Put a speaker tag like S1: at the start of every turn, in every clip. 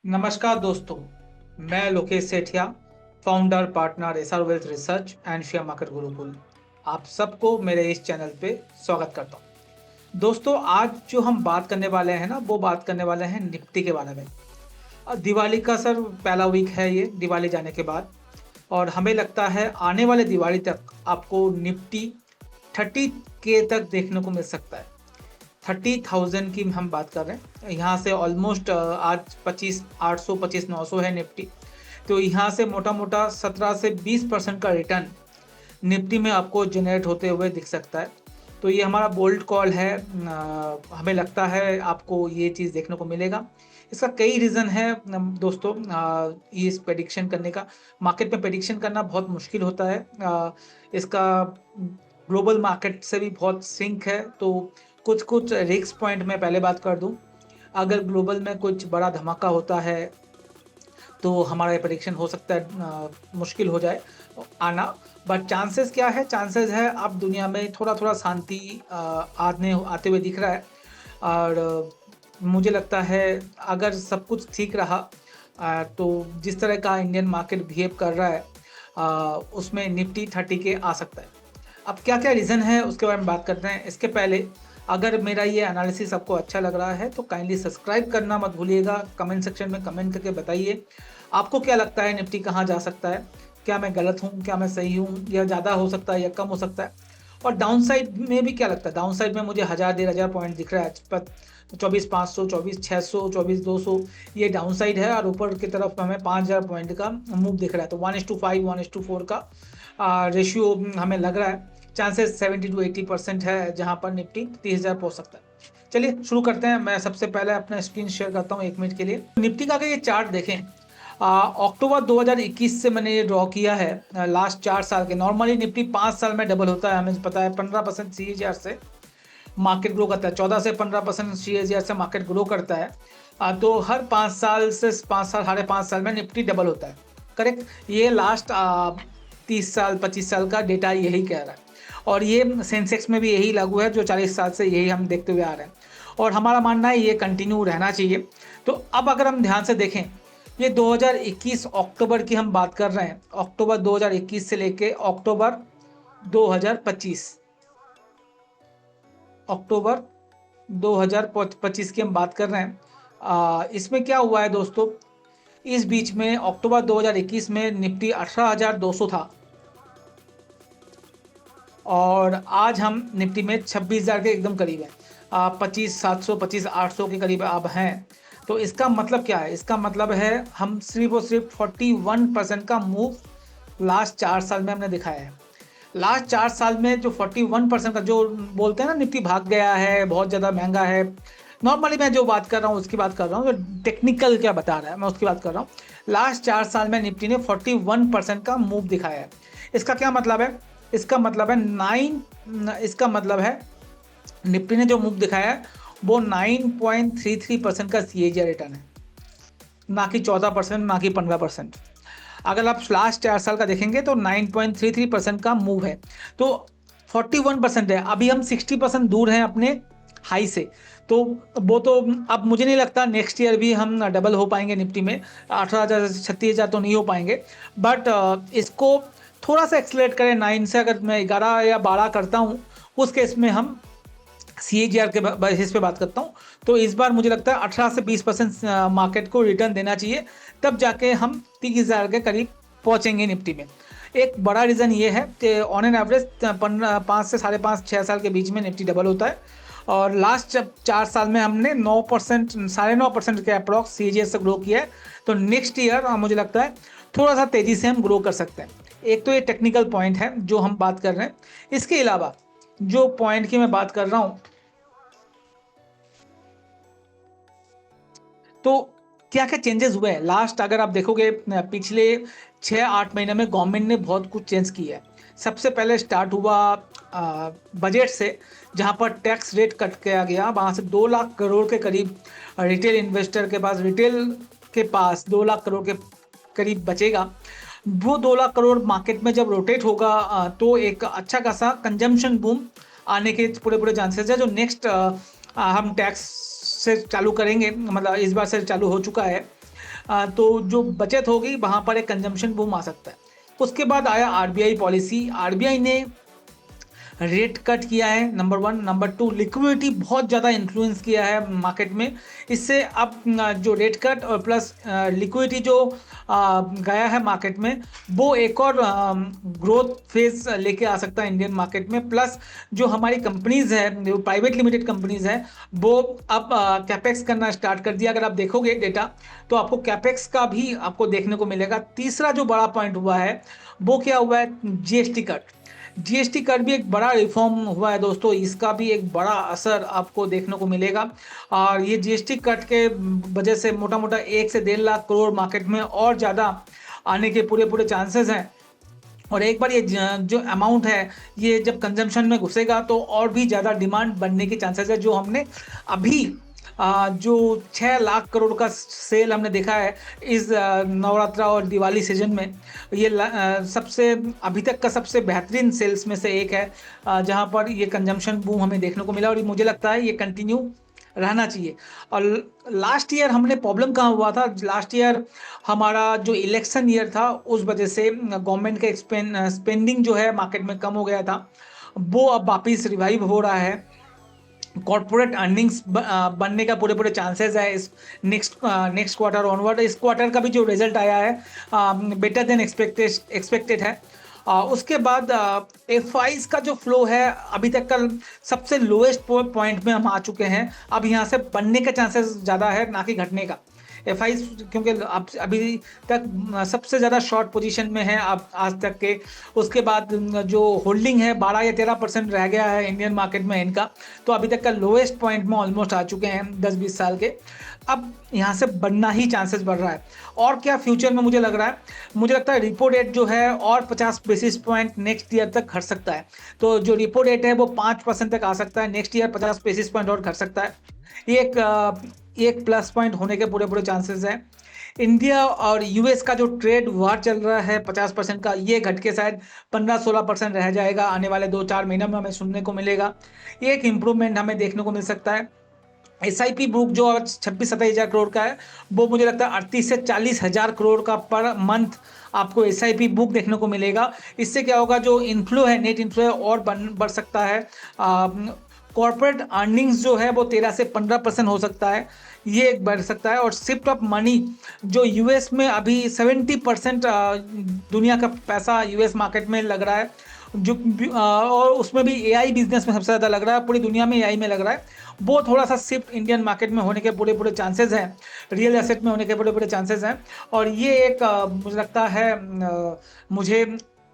S1: नमस्कार दोस्तों, मैं Lokesh Sethia, founder partner SR wealth research and share market Gurukul. आप सबको मेरे इस चैनल पे स्वागत करता हूँ। दोस्तों, आज जो हम बात करने वाले हैं ना, वो बात करने वाले हैं निफ्टी के बारे में। दिवाली का सर पहला वीक है ये, दिवाली जाने के बाद, और हमें लगता है आने वाले दिवाली तक आपको निफ्टी 30K तक देखने को मिल सकता है। 30,000 की हम बात कर रहे हैं। यहाँ से ऑलमोस्ट आज 25,800 25,900 है निफ्टी। तो यहाँ से मोटा मोटा 17 से 20% का रिटर्न निफ्टी में आपको जनरेट होते हुए दिख सकता है। तो ये हमारा बोल्ड कॉल है। हमें लगता है आपको ये चीज़ देखने को मिलेगा। इसका कई रीज़न है दोस्तों। ये इस प्रेडिक्शन करने का, मार्केट में प्रेडिक्शन करना बहुत मुश्किल होता है। इसका ग्लोबल मार्केट से भी बहुत सिंक है। तो कुछ कुछ रिस्क पॉइंट में पहले बात कर दूं। अगर ग्लोबल में कुछ बड़ा धमाका होता है तो हमारा प्रेडिक्शन हो सकता है मुश्किल हो जाए आना। बट चांसेस क्या है? चांसेस है अब दुनिया में थोड़ा थोड़ा शांति आते हुए दिख रहा है। और मुझे लगता है अगर सब कुछ ठीक रहा तो जिस तरह का इंडियन मार्केट बिहेव कर रहा है उसमें निफ्टी 30K आ सकता है। अब क्या क्या रीज़न है उसके बारे में बात करते हैं। इसके पहले अगर मेरा ये एनालिसिस आपको अच्छा लग रहा है तो काइंडली सब्सक्राइब करना मत भूलिएगा। कमेंट सेक्शन में कमेंट करके बताइए आपको क्या लगता है निफ्टी कहाँ जा सकता है। क्या मैं गलत हूँ, क्या मैं सही हूँ, या ज़्यादा हो सकता है या कम हो सकता है। और डाउन साइड में भी क्या लगता है? डाउन साइड में मुझे 1000 1500 पॉइंट दिख रहा है। 24,500 24,600 24,200 ये डाउन साइड है, और ऊपर की तरफ हमें 5,000 पॉइंट का मूव दिख रहा है। तो 1:5 1:4 का रेशियो हमें लग रहा है। चांसेस 70 to 80% है जहां पर निफ्टी 30,000 पहुंच सकता है। चलिए शुरू करते हैं। मैं सबसे पहले अपना स्क्रीन शेयर करता हूं 1 मिनट के लिए। निफ्टी का अगर ये चार्ट देखें, अक्टूबर 2021 से मैंने ये ड्रॉ किया है। लास्ट 4 साल के, नॉर्मली निफ्टी 5 साल में डबल होता है, हमें पता है। 15% CAGR से मार्केट ग्रो करता है। 14 से 15% CAGR से मार्केट ग्रो करता है। तो हर 5 साल से 5 साल, साढ़े 5 साल में निफ्टी डबल होता है। करेक्ट। ये लास्ट 30 साल 25 साल का डेटा यही कह रहा है। और ये सेंसेक्स में भी यही लागू है, जो 40 साल से यही हम देखते हुए आ रहे हैं। और हमारा मानना है ये कंटिन्यू रहना चाहिए। तो अब अगर हम ध्यान से देखें, ये 2021 अक्टूबर की हम बात कर रहे हैं। अक्टूबर 2021 से लेके अक्टूबर 2025, अक्टूबर 2025 की हम बात कर रहे हैं। इसमें क्या हुआ है दोस्तों? इस बीच में अक्टूबर 2021 में निफ्टी 18,200 था, और आज हम निफ्टी में 26,000 के एकदम करीब है। 25,700 25,800 के करीब अब हैं। तो इसका मतलब क्या है? इसका मतलब है हम सिर्फ और सिर्फ 41% का मूव लास्ट 4 साल में हमने दिखाया है। लास्ट 4 साल में जो 41% का, जो बोलते हैं ना निफ्टी भाग गया है, बहुत ज़्यादा महंगा है। नॉर्मली मैं जो बात कर रहा हूँ उसकी बात कर रहा हूँ, जो टेक्निकल क्या बता रहा है मैं उसकी बात कर रहा हूँ। लास्ट 4 साल में निफ्टी ने 41% का मूव दिखाया है। इसका क्या मतलब है? इसका मतलब है इसका मतलब है निफ्टी ने जो मूव दिखाया है वो 9.33% का CAGR रिटर्न है, ना कि 14%, ना कि 15%। अगर आप लास्ट 4 साल का देखेंगे तो 9.33% का मूव है। तो 41% है। अभी हम 60% दूर हैं अपने हाई से। तो वो तो अब मुझे नहीं लगता नेक्स्ट ईयर भी हम डबल हो पाएंगे निफ्टी में। 18,000 से 36,000 तो नहीं हो पाएंगे। बट इसको थोड़ा सा एक्सलेट करें 9 से, अगर मैं 11 या 12 करता हूँ, उस केस में हम CAGR के बेसिस पे बात करता हूँ। तो इस बार मुझे लगता है 18 से 20% मार्केट को रिटर्न देना चाहिए, तब जाके हम 30,000 के करीब पहुँचेंगे निफ्टी में। एक बड़ा रीज़न ये है कि ऑन एन एवरेज 5 से 5.5 6 साल के बीच में निफ्टी डबल होता है। और लास्ट 4 साल में हमने 9% 9.5% के अप्रॉक्स CAGR से ग्रो किया है। तो नेक्स्ट ईयर मुझे लगता है थोड़ा सा तेज़ी से हम ग्रो कर सकते हैं। एक तो ये टेक्निकल पॉइंट है जो हम बात कर रहे हैं। इसके अलावा जो पॉइंट की मैं बात कर रहा हूँ, तो क्या क्या चेंजेस हुए हैं लास्ट, अगर आप देखोगे पिछले 6-8 महीने में गवर्नमेंट ने बहुत कुछ चेंज किया है। सबसे पहले स्टार्ट हुआ बजट से, जहां पर टैक्स रेट कट किया गया। वहां से 2 लाख करोड़ के करीब रिटेल इन्वेस्टर के पास, रिटेल के पास 2 लाख करोड़ के करीब बचेगा। वो 2 लाख करोड़ मार्केट में जब रोटेट होगा तो एक अच्छा खासा कंजम्पशन बूम आने के पूरे पूरे चांसेस है, जो नेक्स्ट हम टैक्स से चालू करेंगे। मतलब इस बार से चालू हो चुका है। तो जो बचत होगी वहाँ पर एक कंजम्पशन बूम आ सकता है। उसके बाद आया आरबीआई पॉलिसी। आरबीआई ने रेट कट किया है, number one. Number two, liquidity बहुत ज़्यादा इन्फ्लुएंस किया है मार्केट में। इससे अब जो रेट कट और प्लस लिक्विडिटी जो गया है मार्केट में, वो एक और ग्रोथ फेज लेके आ सकता है इंडियन मार्केट में। प्लस जो हमारी कंपनीज है, जो प्राइवेट लिमिटेड कंपनीज है, वो अब कैपेक्स करना स्टार्ट कर दिया। अगर आप देखोगे डेटा तो आपको कैपेक्स का भी आपको देखने को मिलेगा। तीसरा जो बड़ा पॉइंट हुआ है वो क्या हुआ है, जीएसटी कट। जीएसटी कट भी एक बड़ा रिफॉर्म हुआ है दोस्तों, इसका भी एक बड़ा असर आपको देखने को मिलेगा। और ये जीएसटी कट के वजह से मोटा मोटा 1 से 1.5 लाख करोड़ मार्केट में और ज़्यादा आने के पूरे पूरे चांसेस हैं। और एक बार ये जो अमाउंट है ये जब कंजम्पशन में घुसेगा तो और भी ज़्यादा डिमांड बनने के चांसेस है। जो हमने अभी जो 6 लाख करोड़ का सेल हमने देखा है इस नवरात्रा और दिवाली सीजन में, ये सबसे अभी तक का सबसे बेहतरीन सेल्स में से एक है, जहां पर ये कंजम्पशन बूम हमें देखने को मिला। और मुझे लगता है ये कंटिन्यू रहना चाहिए। और लास्ट ईयर हमने प्रॉब्लम कहाँ हुआ था, लास्ट ईयर हमारा जो इलेक्शन ईयर था उस वजह से गवर्नमेंट का स्पेंडिंग जो है मार्केट में कम हो गया था, वो अब वापिस रिवाइव हो रहा है। कॉर्पोरेट अर्निंग्स बनने का पूरे पूरे चांसेस है इस नेक्स्ट क्वार्टर ऑनवर्ड। इस क्वार्टर का भी जो रिजल्ट आया है बेटर देन एक्सपेक्टेड है। उसके बाद एफआईज का जो फ्लो है अभी तक का सबसे लोएस्ट पॉइंट में हम आ चुके हैं। अब यहाँ से बनने का चांसेस ज़्यादा है ना कि घटने का। एफआईज क्योंकि अब अभी तक सबसे ज़्यादा शॉर्ट पोजीशन में है अब आज तक के। उसके बाद जो होल्डिंग है 12 या 13% रह गया है इंडियन मार्केट में इनका, तो अभी तक का लोएस्ट पॉइंट में ऑलमोस्ट आ चुके हैं 10-20 साल के। अब यहाँ से बढ़ना ही चांसेस बढ़ रहा है। और क्या फ्यूचर में मुझे लग रहा है, मुझे लगता है रिपो रेट जो है और 50 बेसिस पॉइंट नेक्स्ट ईयर तक घट सकता है। तो जो रिपो रेट है वो 5% तक आ सकता है नेक्स्ट ईयर, 50 बेसिस पॉइंट और घट सकता है। ये एक प्लस पॉइंट होने के पूरे पूरे चांसेस हैं। इंडिया और यूएस का जो ट्रेड वार चल रहा है 50% का, ये घट के शायद 15-16% रह जाएगा। आने वाले 2-4 महीनों में हमें सुनने को मिलेगा, एक इम्प्रूवमेंट हमें देखने को मिल सकता है। एसआईपी बुक जो 26-27 हज़ार करोड़ का है, वो मुझे लगता है 38 से 40 हज़ार करोड़ का पर मंथ आपको एसआईपी बुक देखने को मिलेगा। इससे क्या होगा, जो इनफ्लो है, नेट इनफ्लो है और बढ़ सकता है। कॉर्पोरेट अर्निंग्स जो है वो 13 से 15% हो सकता है, ये एक बढ़ सकता है। और शिफ्ट ऑफ मनी जो यूएस में अभी 70% दुनिया का पैसा यूएस मार्केट में लग रहा है, जो और उसमें भी एआई बिजनेस में सबसे ज़्यादा लग रहा है, पूरी दुनिया में एआई में लग रहा है। वो थोड़ा सा शिफ्ट इंडियन मार्केट में होने के पूरे पूरे चांसेस हैं, रियल एसेट में होने के पूरे पूरे चांसेस हैं। और ये एक मुझे लगता है मुझे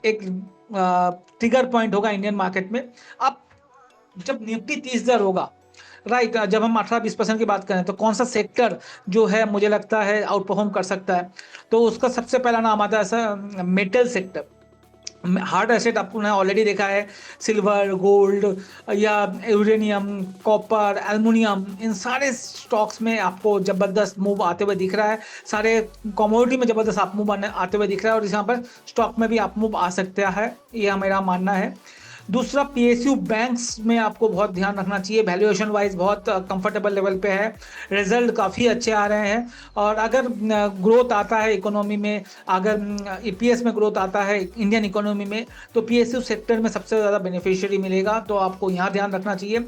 S1: एक ट्रिगर पॉइंट होगा इंडियन मार्केट में। अब जब निफ्टी 30,000 होगा, राइट, जब हम 18-20% की बात करें तो कौन सा सेक्टर जो है मुझे लगता है आउट परफॉर्म कर सकता है, तो उसका सबसे पहला नाम आता है sir metal sector. Hard asset आपने ऑलरेडी देखा है, सिल्वर, गोल्ड या यूरेनियम, कॉपर, एल्युमिनियम, इन सारे स्टॉक्स में आपको ज़बरदस्त मूव आते हुए दिख रहा है। सारे कमोडिटी में ज़बरदस्त आप मूव आते हुए दिख रहा है, और यहाँ पर स्टॉक में भी आप मूव आ सकता है, यह मेरा मानना है। दूसरा, पीएसयू बैंक्स में आपको बहुत ध्यान रखना चाहिए, वैल्यूएशन वाइज बहुत कंफर्टेबल लेवल पे है, रिजल्ट काफ़ी अच्छे आ रहे हैं। और अगर ग्रोथ आता है इकोनॉमी में, अगर ईपीएस में ग्रोथ आता है इंडियन इकोनॉमी में, तो पीएसयू सेक्टर में सबसे ज़्यादा बेनिफिशियरी मिलेगा, तो आपको यहाँ ध्यान रखना चाहिए।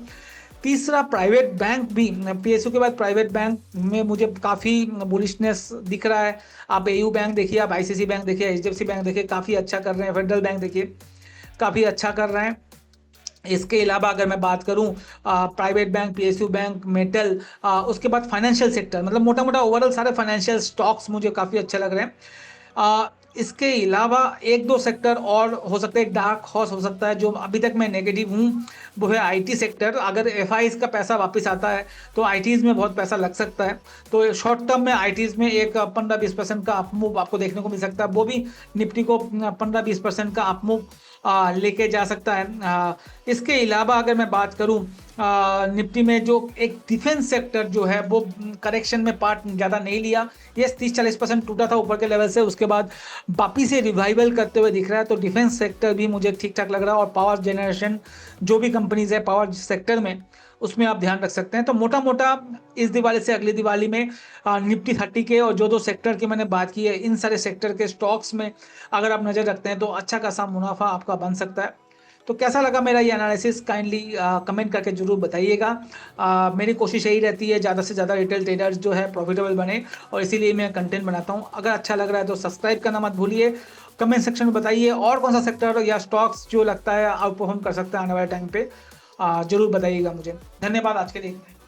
S1: तीसरा, प्राइवेट बैंक भी, पीएसयू के बाद प्राइवेट बैंक में मुझे काफ़ी बुलिशनेस दिख रहा है। आप एयू बैंक देखिए, आप आईसीसी बैंक देखिए, एचडीएफसी बैंक देखिए, काफ़ी अच्छा कर रहे हैं। फेडरल बैंक देखिए, काफ़ी अच्छा कर रहे हैं। इसके अलावा अगर मैं बात करूं private bank, PSU bank, metal, उसके बाद फाइनेंशियल सेक्टर, मतलब मोटा मोटा ओवरऑल सारे फाइनेंशियल स्टॉक्स मुझे काफ़ी अच्छे लग रहे हैं। इसके अलावा 1-2 सेक्टर और हो सकता है, डार्क हॉर्स हो सकता है जो अभी तक मैं नेगेटिव हूँ, वो है आईटी सेक्टर। अगर एफआईज का पैसा वापस आता है तो आईटीज़ में बहुत पैसा लग सकता है, तो शॉर्ट टर्म में आईटीज़ में एक 15-20% का अपमूव आपको देखने को मिल सकता है, वो भी निफ्टी को 15-20% का अपमूव लेके जा सकता है। इसके अलावा अगर मैं बात करूं निफ्टी में, जो एक डिफेंस सेक्टर जो है वो करेक्शन में पार्ट ज़्यादा नहीं लिया, ये 30-40% टूटा था ऊपर के लेवल से, उसके बाद वापिस से रिवाइवल करते हुए दिख रहा है, तो डिफेंस सेक्टर भी मुझे ठीक ठाक लग रहा है। और पावर जनरेशन जो भी कंपनीज है पावर सेक्टर में, उसमें आप ध्यान रख सकते हैं। तो मोटा मोटा इस दिवाली से अगली दिवाली में निफ्टी 30 के और जो सेक्टर की मैंने बात की है, इन सारे सेक्टर के स्टॉक्स में अगर आप नज़र रखते हैं तो अच्छा खासा मुनाफा आपका बन सकता है। तो कैसा लगा मेरा ये एनालिसिस, काइंडली कमेंट करके जरूर बताइएगा। मेरी कोशिश यही रहती है ज़्यादा से ज़्यादा रिटेल ट्रेडर्स जो है प्रॉफिटेबल बने, और इसीलिए मैं कंटेंट बनाता हूँ। अगर अच्छा लग रहा है तो सब्सक्राइब करना मत भूलिए। कमेंट सेक्शन में बताइए और कौन सा सेक्टर या स्टॉक्स जो लगता है आउट परफॉर्म कर सकता है आने वाले टाइम पे, जरूर बताइएगा मुझे। धन्यवाद आज के लिए।